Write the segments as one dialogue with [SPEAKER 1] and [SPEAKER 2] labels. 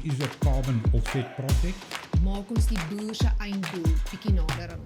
[SPEAKER 1] is a carbon offset project.
[SPEAKER 2] Maak ons die boer se einddoel bietjie nader aan.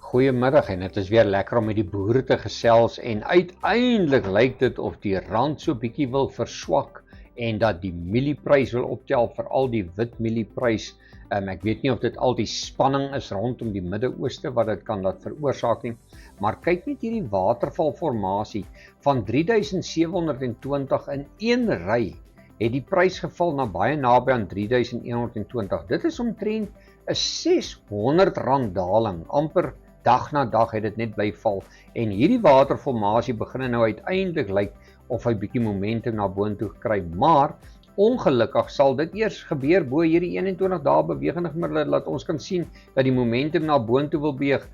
[SPEAKER 3] Goeiemiddag en dit is weer lekker om met die boere te gesels en uiteindelik lyk dit of die rand so bietjie wil verswak en dat die mielieprys wil optel, veral die wit mielieprys. Ek weet nie of dit al die spanning is rondom die Midde-Ooste wat dit kan laat veroorsaak nie, maar kyk net hierdie watervalformasie van 3720 in een ry het die prys geval na baie naby aan 3120. Dit is omtrent 'n R600 daling, amper dag na dag het dit net bly val en hierdie waterformasie begin nou uiteindelik lyk of hy bietjie momentum na boontoe kry, maar ongelukkig sal dit eers gebeur bo hierdie 21 dae bewegende gemiddelde laat ons kan sien dat die momentum na boontoe wil beweeg.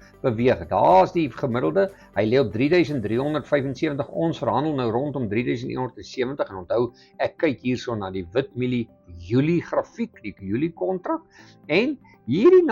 [SPEAKER 3] Daar's die gemiddelde, hy lê op 3375. Ons verhandel nou rondom 3170 en onthou, ek kyk hierso na die wit mielie Julie grafiek, die Julie kontrak en hierdie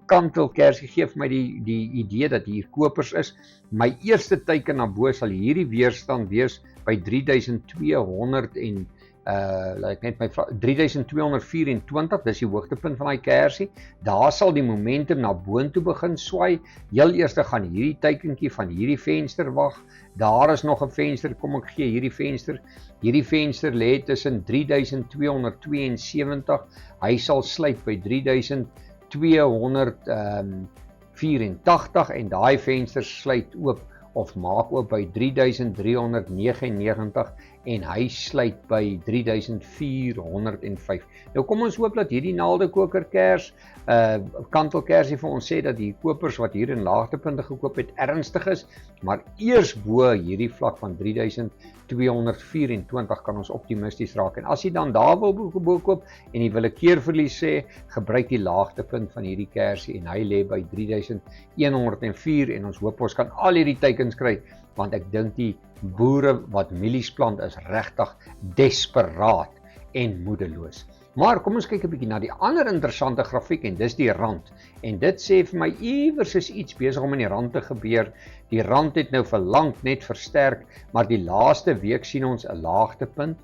[SPEAKER 3] kantelkersie gee vir my die idee dat hier kopers is. My eerste teiken na bo sal hierdie weerstand wees by 3200 en 3224, dis die hoogtepunt van daai kersie. Daar sal die momentum na boontoe begin swai. Heel eers gaan hierdie teikentjie van hierdie venster wag. Daar is nog 'n venster, kom ek gee hierdie venster. Hierdie venster lê tussen 3272. Hy sal sluit by 3284 en daai venster sluit oop of maak oop by 3399 en hy sluit by 3405. Nou kom ons hoop dat hierdie naaldekokerkers, kantelkersie vir ons sê dat die kopers wat hier in laagtepunte gekoop het ernstig is, maar eers bo hierdie vlak van 3224 kan ons optimisties raak. En as jy dan daar wil koop en jy wil 'n keerverlies sê, gebruik die laagtepunt van hierdie kersie en hy lê by 3104 en ons hoop ons kan al hierdie teikens kry, want ek dink die boere wat mielies plant is regtig desperaat en moedeloos. Maar kom ons kyk 'n bietjie na die ander interessante grafiek en dis die rand. En dit sê vir my iewers is iets besig om in die rand te gebeur. Die rand het nou vir lank net versterk, maar die laaste week sien ons 'n laagtepunt,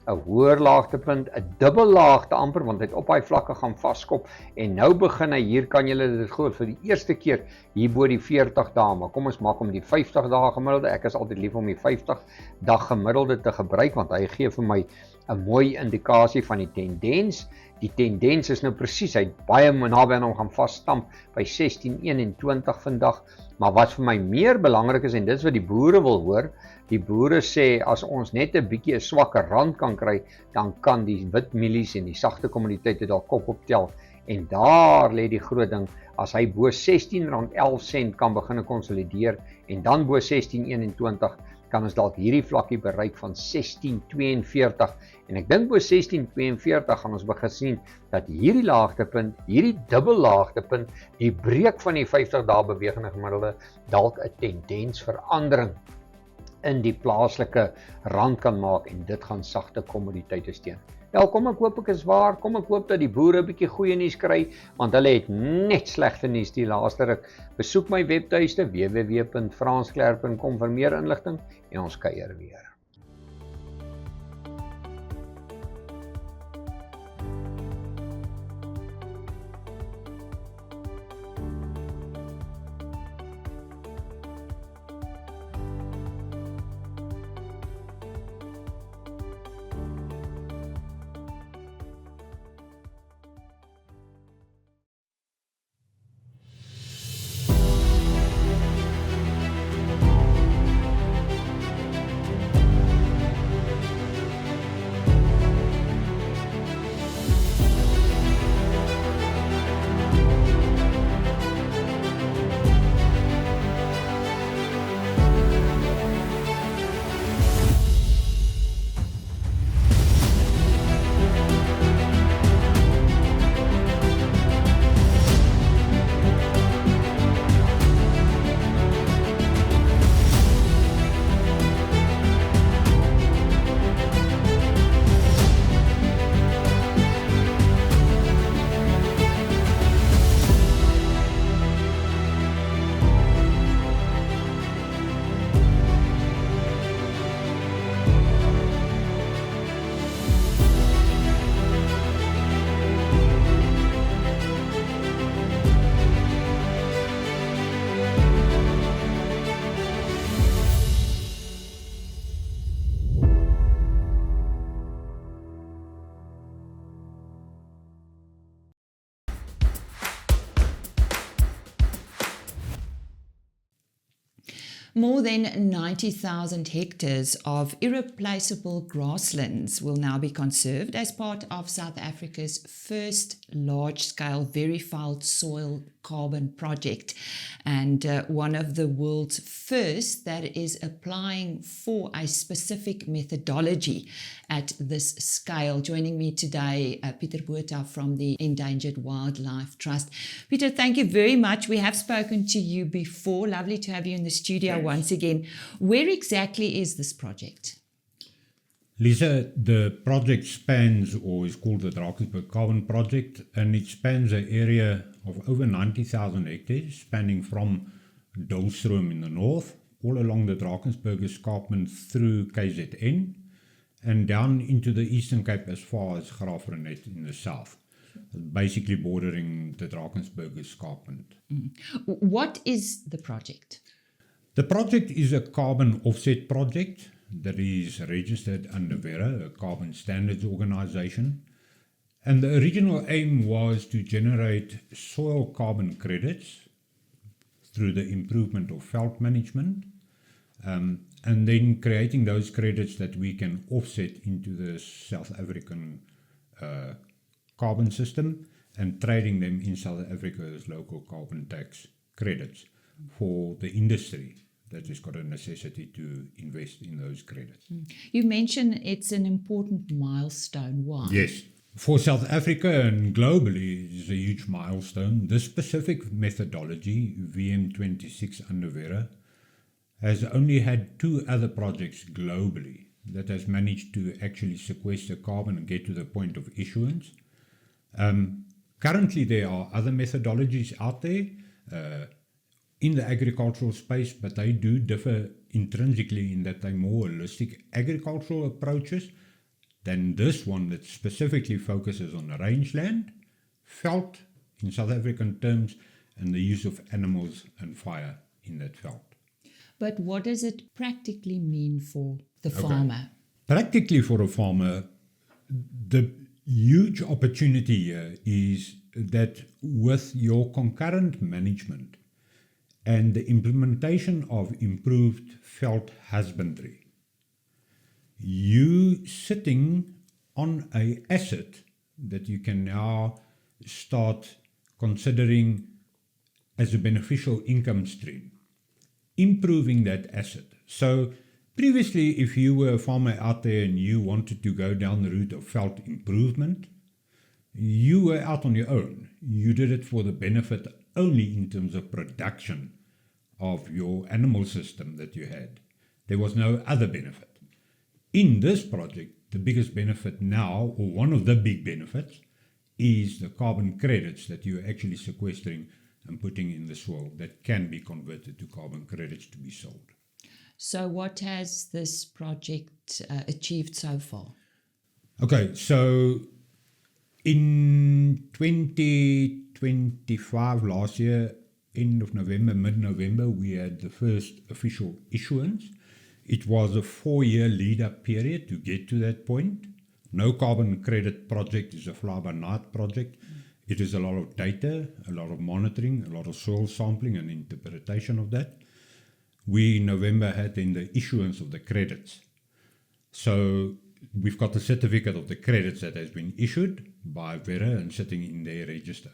[SPEAKER 3] 'n hoër laagtepunt, 'n dubbellaagte amper, want hy het op daai vlakke gaan vaskop en nou begin hy, hier kan julle dit hoor vir die eerste keer hier bo die 40 dae, maar kom ons maak hom die 50 dae gemiddelde. Ek is altyd lief om die 50 dag gemiddelde te gebruik want hy gee vir my 'n mooi indikasie van die tendens. Die tendens is nou presies, hy het baie naby aan hom gaan vasstamp by 1621 vandag. Maar wat vir my meer belangrik is en dit is wat die boere wil hoor, die boere sê as ons net 'n bietjie 'n swakker rand kan kry, dan kan die wit mielies en die sagte kommoditeite dalk kop optel. En daar lê die groot ding, as hy bo R16.11 kan begin konsolideer en dan bo 1621 kan ons dalk hierdie vlakkie bereik van 1642 en ek dink bo 1642 gaan ons begin sien dat hierdie laagtepunt, hierdie dubbellaagtepunt, die breek van die 50 dae bewegende gemiddelde dalk 'n tendensverandering in die plaaslike rand kan maak en dit gaan sagte kommoditeite steun. Wel, kom ek hoop ek is waar, kom ek hoop dat die boere 'n bietjie goeie nuus kry, want hulle het net slegte nuus die laaste ruk. Besoek my webtuiste www.fransklerk.com vir meer inligting en ons kuier weer.
[SPEAKER 4] More than 90,000 hectares of irreplaceable grasslands will now be conserved as part of South Africa's first large-scale verified soil carbon project, and one of the world's first that is applying for a specific methodology at this scale. Joining me today, Peter Botha from the Endangered Wildlife Trust. Peter, thank you very much. We have spoken to you before. Lovely to have you in the studio once again. Where exactly is this project?
[SPEAKER 1] Lisa, the project spans, or is called the Drakensberg Carbon Project, and it spans an area of over 90,000 hectares, spanning from Dullstroom in the north, all along the Drakensberg escarpment through KZN, and down into the Eastern Cape as far as Graafrenet in the south, basically bordering the Drakensberg escarpment.
[SPEAKER 4] What is the project?
[SPEAKER 1] The project is a carbon offset project that is registered under Verra, a carbon standards organization. And the original aim was to generate soil carbon credits through the improvement of veld management, and then creating those credits that we can offset into the South African carbon system and trading them in South Africa as local carbon tax credits for the industry that has got a necessity to invest in those credits.
[SPEAKER 4] You mentioned it's an important milestone. Why?
[SPEAKER 1] Yes. For South Africa and globally, it is a huge milestone. This specific methodology, VM26 under Verra, has only had 2 other projects globally that has managed to actually sequester carbon and get to the point of issuance. Currently, there are other methodologies out there in the agricultural space, but they do differ intrinsically in that they're more holistic agricultural approaches than this one that specifically focuses on rangeland, veld in South African terms, and the use of animals and fire in that veld.
[SPEAKER 4] But what does it practically mean for the farmer?
[SPEAKER 1] Practically for a farmer, the huge opportunity here is that with your concurrent management and the implementation of improved veld husbandry, you sitting on an asset that you can now start considering as a beneficial income stream, improving that asset. So previously, if you were a farmer out there and you wanted to go down the route of veld improvement, you were out on your own. You did it for the benefit only in terms of production of your animal system that you had. There was no other benefit. In this project, the biggest benefit now, or one of the big benefits, is the carbon credits that you're actually sequestering and putting in the soil that can be converted to carbon credits to be sold.
[SPEAKER 4] So what has this project achieved so far?
[SPEAKER 1] Okay, so in 2025, last year, end of November, mid-November, we had the first official issuance. It was a 4-year lead-up period to get to that point. No carbon credit project is a fly-by-night project. It is a lot of data, a lot of monitoring, a lot of soil sampling and interpretation of that. We in November had then the issuance of the credits. So we've got the certificate of the credits that has been issued by Verra and sitting in their register.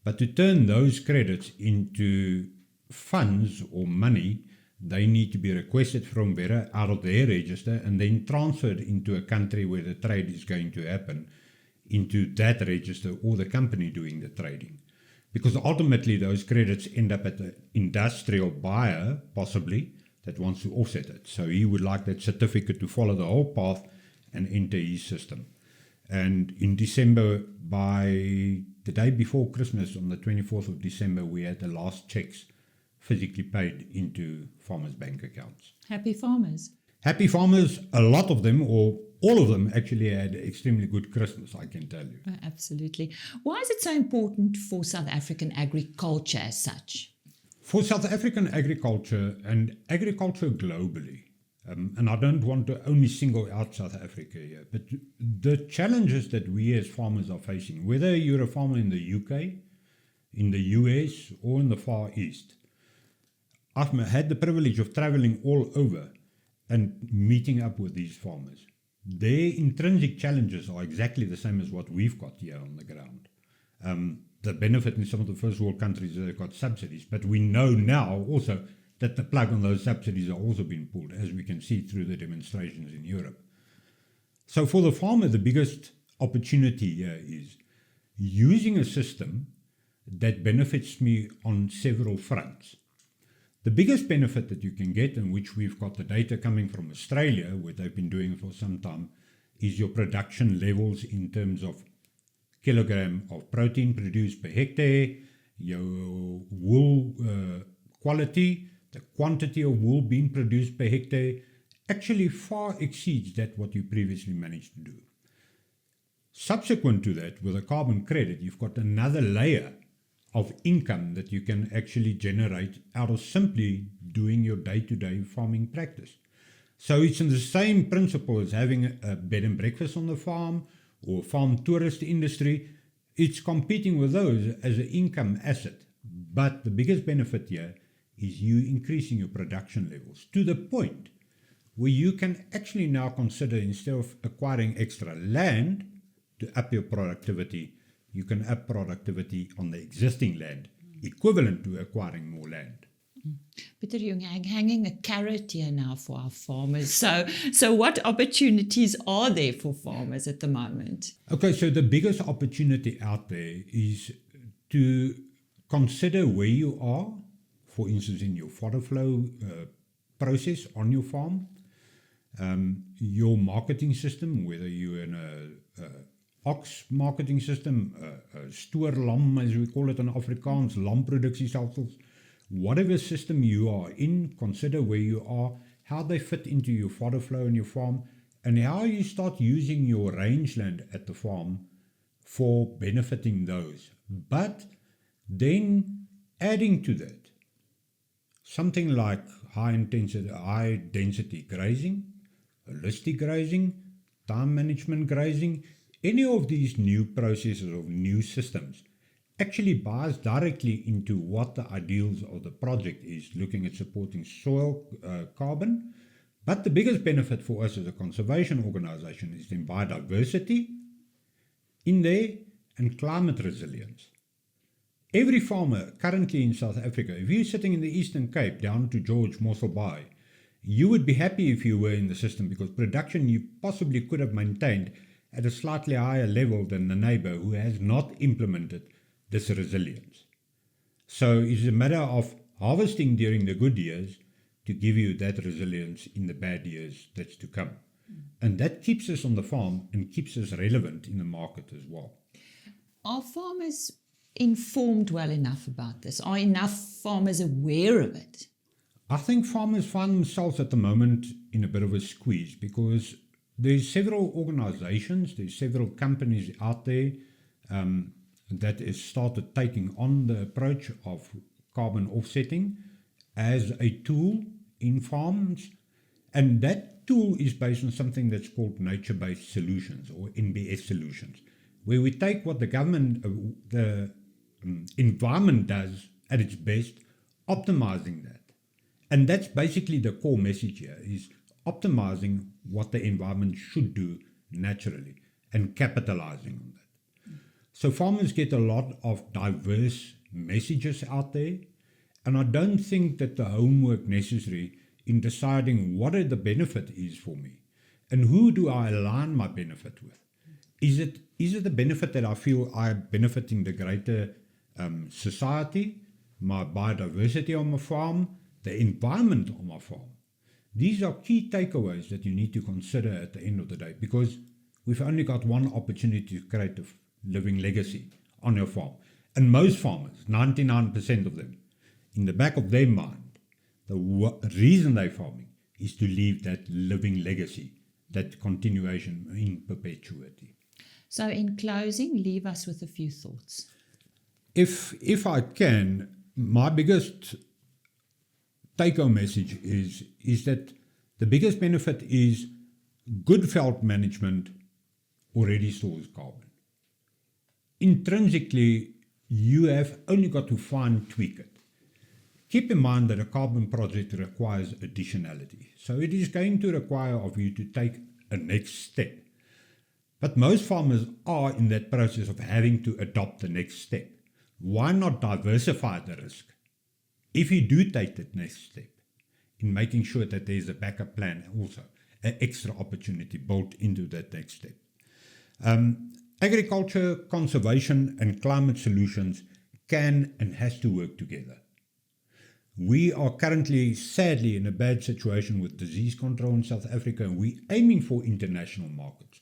[SPEAKER 1] But to turn those credits into funds or money, they need to be requested from Verra out of their register and then transferred into a country where the trade is going to happen, into that register or the company doing the trading. Because ultimately those credits end up at the industrial buyer, possibly, that wants to offset it. So he would like that certificate to follow the whole path and enter his system. And in December, by the day before Christmas, on the 24th of December, we had the last checks physically paid into farmers' bank accounts.
[SPEAKER 4] Happy farmers.
[SPEAKER 1] Happy farmers, a lot of them, or all of them, actually had extremely good Christmas, I can tell you.
[SPEAKER 4] Absolutely. Why is it so important for South African agriculture as such?
[SPEAKER 1] For South African agriculture and agriculture globally, and I don't want to only single out South Africa here, but the challenges that we as farmers are facing, whether you're a farmer in the UK, in the US, or in the Far East, I've had the privilege of traveling all over and meeting up with these farmers. Their intrinsic challenges are exactly the same as what we've got here on the ground. The benefit in some of the first world countries is they've got subsidies, but we know now also that the plug on those subsidies are also being pulled, as we can see through the demonstrations in Europe. So for the farmer, the biggest opportunity here is using a system that benefits me on several fronts. The biggest benefit that you can get, and which we've got the data coming from Australia, where they've been doing it for some time, is your production levels in terms of kilogram of protein produced per hectare, your wool quality, the quantity of wool being produced per hectare, actually far exceeds that what you previously managed to do. Subsequent to that, with a carbon credit, you've got another layer of income that you can actually generate out of simply doing your day-to-day farming practice. So it's in the same principle as having a bed and breakfast on the farm or farm tourist industry. It's competing with those as an income asset. But the biggest benefit here is you increasing your production levels to the point where you can actually now consider, instead of acquiring extra land to up your productivity, you can up productivity on the existing land, equivalent to acquiring more land.
[SPEAKER 4] Peter, you're hanging a carrot here now for our farmers. So what opportunities are there for farmers at the moment?
[SPEAKER 1] Okay, so the biggest opportunity out there is to consider where you are, for instance, in your fodder flow process on your farm, your marketing system, whether you're in a ox marketing system, stoorlam, as we call it in Afrikaans, lamproduksiestelsels, whatever system you are in, consider where you are, how they fit into your fodder flow in your farm, and how you start using your rangeland at the farm for benefiting those. But then adding to that, something like high density grazing, holistic grazing, time management grazing, any of these new processes or new systems actually buys directly into what the ideals of the project is, looking at supporting soil carbon. But the biggest benefit for us as a conservation organization is in biodiversity in there and climate resilience. Every farmer currently in South Africa, if you're sitting in the Eastern Cape down to George Mossel Bay, you would be happy if you were in the system, because production you possibly could have maintained at a slightly higher level than the neighbor who has not implemented this resilience. So it's a matter of harvesting during the good years to give you that resilience in the bad years that's to come. And that keeps us on the farm and keeps us relevant in the market as well.
[SPEAKER 4] Are farmers informed well enough about this? Are enough farmers aware of it?
[SPEAKER 1] I think farmers find themselves at the moment in a bit of a squeeze, because there's several organizations, there's several companies out there that has started taking on the approach of carbon offsetting as a tool in farms. And that tool is based on something that's called nature-based solutions, or NBS solutions, where we take what the government, the environment does at its best, optimizing that. And that's basically the core message here, is optimizing what the environment should do naturally and capitalizing on that. So farmers get a lot of diverse messages out there, and I don't think that the homework necessary in deciding what the benefit is for me and who do I align my benefit with. Is it the benefit that I feel I'm benefiting the greater society, my biodiversity on my farm, the environment on my farm? These are key takeaways that you need to consider at the end of the day, because we've only got one opportunity to create a living legacy on your farm. And most farmers, 99% of them, in the back of their mind, the reason they're farming is to leave that living legacy, that continuation in perpetuity.
[SPEAKER 4] So in closing, leave us with a few thoughts.
[SPEAKER 1] If I can, my biggest take-home message is that the biggest benefit is good veld management already stores carbon. Intrinsically, you have only got to fine tweak it. keep in mind that a carbon project requires additionality. So it is going to require of you to take a next step. But most farmers are in that process of having to adopt the next step. Why not diversify the risk? If you do take that next step, in making sure that there's a backup plan also, an extra opportunity built into that next step. Agriculture, conservation and climate solutions can and has to work together. We are currently, sadly, in a bad situation with disease control in South Africa, and we're aiming for international markets.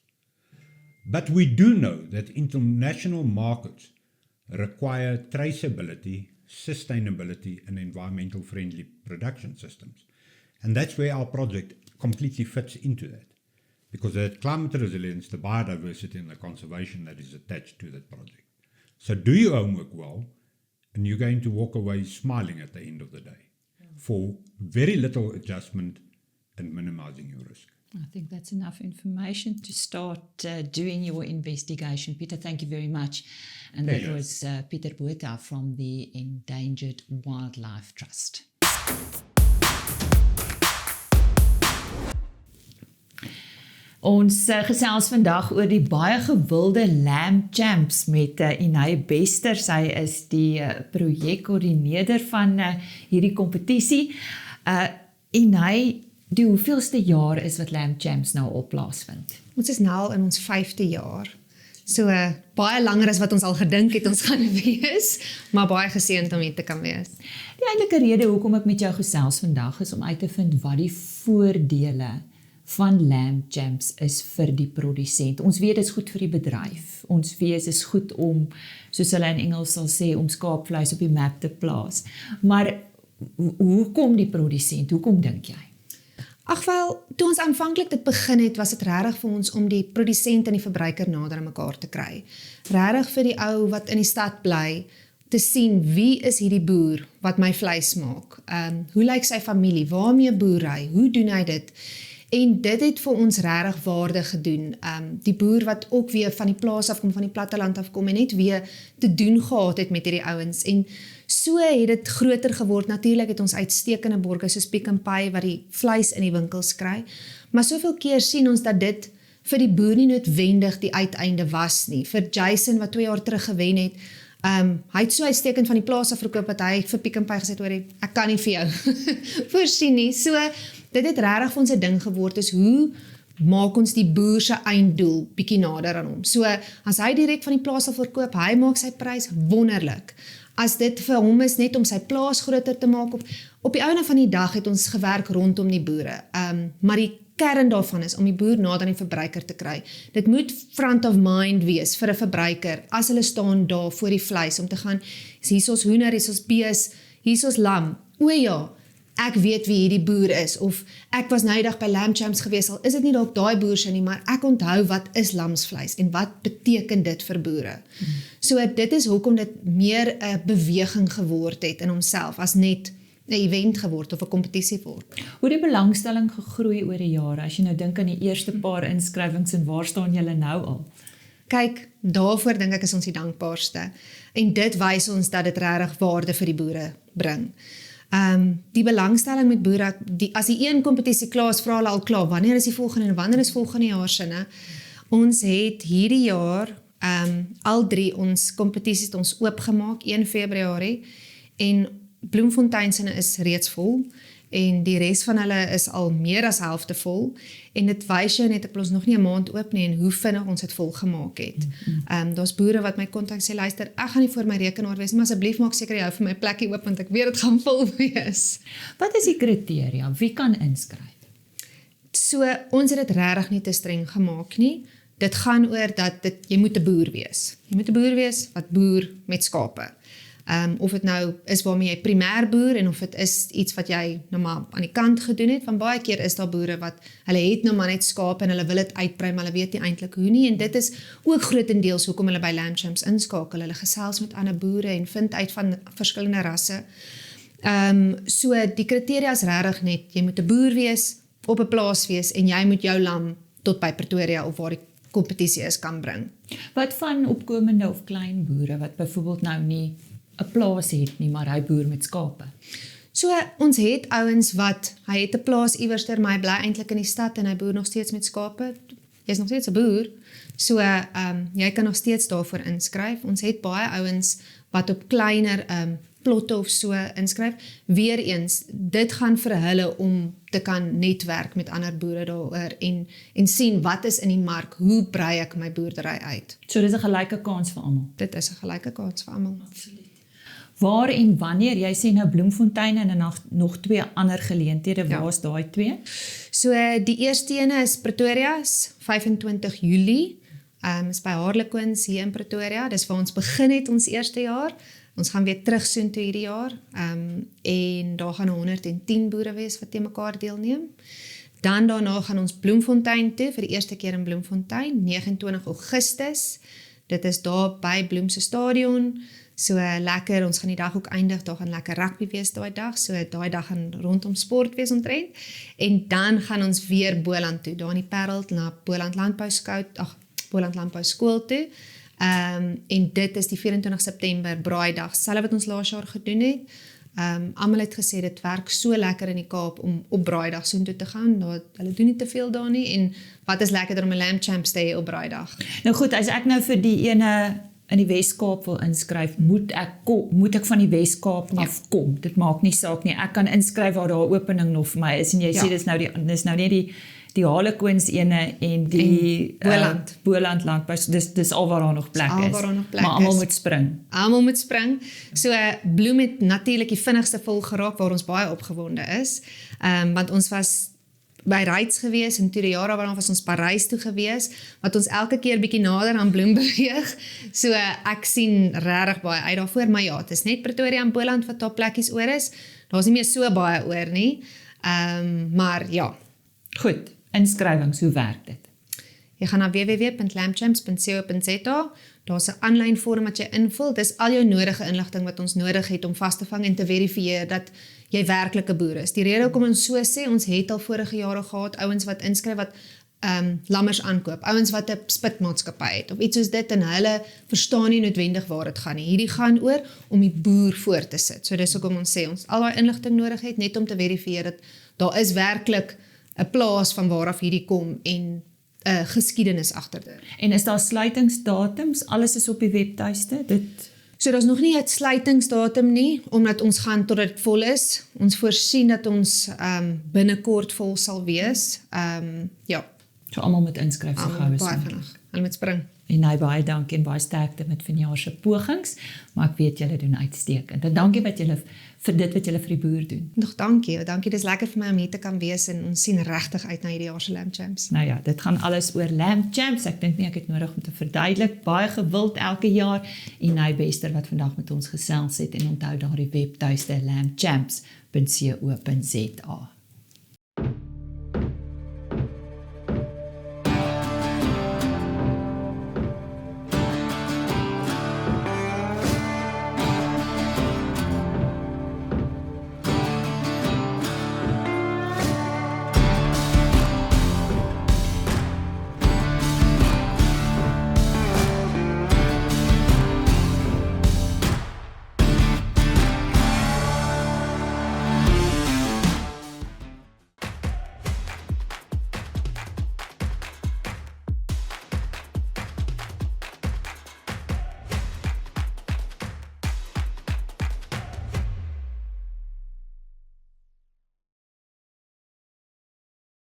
[SPEAKER 1] But we do know that international markets require traceability, sustainability, and environmental friendly production systems. And that's where our project completely fits into that. Because that climate resilience, the biodiversity, and the conservation that is attached to that project. So do your homework well, and you're going to walk away smiling at the end of the day for very little adjustment and minimizing your risk.
[SPEAKER 4] I think that's enough information to start doing your investigation. Peter, thank you very much. And that was Pieter Botha from the Endangered Wildlife Trust. Ons gesels vandag oor die baie gewilde Lamb Champs met Inay Bester. Sy is die projekkoördineerder van hierdie kompetisie. Inay, die hoeveelste jaar is wat Lamb Champs nou al plaasvind?
[SPEAKER 2] Ons is nou al in ons 5de jaar. So baie langer as wat ons al gedink het ons gaan wees, maar baie geseënd om hier te kan wees.
[SPEAKER 4] Die eintlike rede hoekom ek met jou gesels vandag is om uit te vind wat die voordele van Lamb Champs is vir die produsent. Ons weet dit is goed vir die bedryf. Ons weet dit is goed om, soos hulle in Engels sal sê, om skaapvleis op die map te plaas. Maar hoekom die produsent? Hoekom dink jy?
[SPEAKER 2] Ag wel, toe ons aanvanklik dit begin het, was dit regtig vir ons om die produsent en die verbruiker nader aan mekaar te kry. Regtig vir die ou wat in die stad bly, te sien wie is hierdie boer wat my vleis maak. Hoe lyk sy familie? Waarmee boer hy? Hoe doen hy dit? En dit het vir ons regtig waarde gedoen. Die boer wat ook weer van die plaas afkom, van die platteland afkom en net weer te doen gehad het met hierdie ouens. En so het dit groter geword. Natuurlik het ons uitstekende borgers soos Pick n Pay wat die vleis in die winkels kry. Maar soveel keer sien ons dat dit vir die boer nie noodwendig die uiteinde was nie. Vir Jason wat 2 jaar terug gewen het, hy het so uitstekend van die plaas af verkoop dat hy vir Pick n Pay gesê het, hoor, ek kan nie vir jou voorsien nie. So dit het regtig vir ons 'n ding geword, is hoe maak ons die boer se einddoel bietjie nader aan hom. So as hy direk van die plaas af verkoop, hy maak sy prys wonderlik. As dit vir hom is net om sy plaas groter te maak, op die einde van die dag het ons gewerk rondom die boere. Maar die kern daarvan is om die boer nader aan die verbruiker te kry. Dit moet front of mind wees vir 'n verbruiker as hulle staan daar voor die vleis om te gaan, hier is hoender, hier is bees, hier is lam. O ja, ek weet wie hierdie boer is, of ek was nou die dag by Lamb Champs gewees, al is dit nie dalk daai boer se nie, maar ek onthou wat is lamsvleis en wat beteken dit vir boere. So dit is hoekom dit meer 'n beweging geword het in homself, as net 'n event geword of 'n kompetisie word.
[SPEAKER 4] Hoe die belangstelling gegroei oor die jare, as jy nou dink aan die eerste paar inskrywings en waar staan julle nou al?
[SPEAKER 2] Kyk, daarvoor dink ek is ons die dankbaarste. En dit wys ons dat dit regtig waarde vir die boere bring. Die belangstelling met boere, as die een kompetisie klaar is, vra hulle al klaar, wanneer is die volgende en wanneer is volgende jaar sinne? Ons het hierdie jaar al 3 ons kompetisies het ons oopgemaak, 1 Februarie, en Bloemfontein sinne is reeds vol, en die res van hulle is al meer as helfte vol, en dit wys jou net, ek ons nog nie 'n maand oop nie, en hoe vinnig ons dit vol gemaak het. Daar's boere wat my kontak sê, luister, ek gaan nie voor my rekenaar wees, maar asseblief maak seker jy hou vir my plekkie oop, want ek weet dit gaan vol wees.
[SPEAKER 4] Wat is die kriteria? Wie kan inskryf?
[SPEAKER 2] So, ons het dit regtig nie te streng gemaak nie. Dit gaan oor dat jy moet 'n boer wees. Jy moet 'n boer wees wat boer met skape. Of dit nou is waarmee jy primêr boer en of dit is iets wat jy nou maar aan die kant gedoen het, van baie keer is daar boere wat hulle het nou maar net skape en hulle wil dit uitbrei, maar hulle weet nie eintlik hoe nie, en dit is ook grootendeels hoekom hulle by Lamb Champs inskakel. Hulle gesels met ander boere en vind uit van verskillende rasse. So die kriteria is regtig net, jy moet 'n boer wees, op 'n plaas wees en jy moet jou lam tot by Pretoria of waar die kompetisie is kan bring.
[SPEAKER 4] Wat van opkomende of klein boere wat byvoorbeeld nou nie 'n plaas het nie, maar hy boer met skape?
[SPEAKER 2] So ons het ouens wat hy het 'n plaas iewers ter, maar hy bly eintlik in die stad en hy boer nog steeds met skape. Jy's nog steeds 'n boer. So jy kan nog steeds daarvoor inskryf. Ons het baie ouens wat op kleiner plotte of so inskryf. Weereens, dit gaan vir hulle om te kan netwerk met ander boere daaroor en sien wat is in die mark, hoe brei ek my boerdery uit.
[SPEAKER 4] So dis 'n gelyke kans vir almal.
[SPEAKER 2] Dit is 'n gelyke kans vir almal.
[SPEAKER 4] Waar en wanneer? Jy sê nou Bloemfontein en dan nog 2 ander geleenthede. Waar is daai 2?
[SPEAKER 2] So die eerste ene is Pretoria, is 25 Julie. Is by Harlequins hier in Pretoria. Dis waar ons begin het ons eerste jaar. Ons gaan weer terug soontoe hierdie jaar. En daar gaan 110 boere wees wat teen mekaar deelneem. Dan daarna gaan ons Bloemfontein toe, vir die eerste keer in Bloemfontein, 29 Augustus. Dit is daar by Bloem se stadion. So lekker, ons gaan die dag ook eindig, daar gaan lekker rugby wees daai dag, so daai dag gaan rondom sport wees omtrent. En dan gaan ons weer Boland toe, daar in die Parel na Boland Landbou Skool toe. En dit is die 24 September braaidag, selfs wat ons laas jaar gedoen het. Almal het gesê dit werk so lekker in die Kaap om op braaidag soontoe te gaan. Hulle doen nie te veel daar nie en wat is lekkerder om 'n lamb champs te hê op braaidag.
[SPEAKER 4] Nou goed, as ek nou vir die ene in die Wes-Kaap wil inskryf, moet ek van die Wes-Kaap af kom. Dit maak nie saak nie. Ek kan inskryf waar daar 'n opening nog vir my is en jy sê dis nou net die Harlequins ene en die Boland landbou. Dis al waar daar nog plek is. Maar almal moet spring.
[SPEAKER 2] Almal moet spring. So Bloem het natuurlik die vinnigste vol geraak waar ons baie opgewonde is. Want ons was by Ryds gewees en toe die jaar daarna was ons Parys toe gewees, wat ons elke keer bietjie nader aan Bloem beweeg. So ek sien regtig baie uit daarvoor, maar ja, dit is net Pretoria en Boland wat daar plekkies oor is. Daar's nie meer so baie oor nie. Maar ja.
[SPEAKER 4] Goed, inskrywings, hoe werk dit?
[SPEAKER 2] Jy gaan na www.lambchamps.co.za. Daar's 'n aanlyn vorm wat jy invul. Dis al jou nodige inligting wat ons nodig het om vas te vang en te verifieer dat jy werklik 'n boer is. Die rede hoekom ons so sê, ons het al vorige jare gehad ouens wat inskryf wat lammers aankoop, ouens wat 'n spitmaatskappy het of iets soos dit en hulle verstaan nie noodwendig waar dit gaan nie. Hierdie gaan oor om die boer voor te sit. So dis hoekom ons sê ons al daai inligting nodig het net om te verifieer dat daar is werklik 'n plaas van waar af hierdie kom en geskiedenis agter dit.
[SPEAKER 4] En is daar sluitingsdatums? Alles is op die webtuiste?
[SPEAKER 2] So daar's nog nie 'n sluitingsdatum nie, omdat ons gaan totdat dit vol is. Ons voorsien dat ons binnekort vol sal wees. Ja.
[SPEAKER 4] So almal moet inskryf so gou as
[SPEAKER 2] baie vinnig. Hulle moet spring.
[SPEAKER 4] En baie dankie en baie sterkte met vanjaar se pogings, maar ek weet julle doen uitstekend. En dankie vir dit wat julle vir die boer doen.
[SPEAKER 2] Nog dankie. Dankie, dis lekker vir my om hier te kan wees en ons sien regtig uit na hierdie jaar se Lamb Champs.
[SPEAKER 4] Nou ja, dit gaan alles oor Lamb Champs. Ek dink nie ek het nodig om te verduidelik. Baie gewild elke jaar en Bester wat vandag met ons gesels het en onthou daardie webtuiste lambchamps.co.za.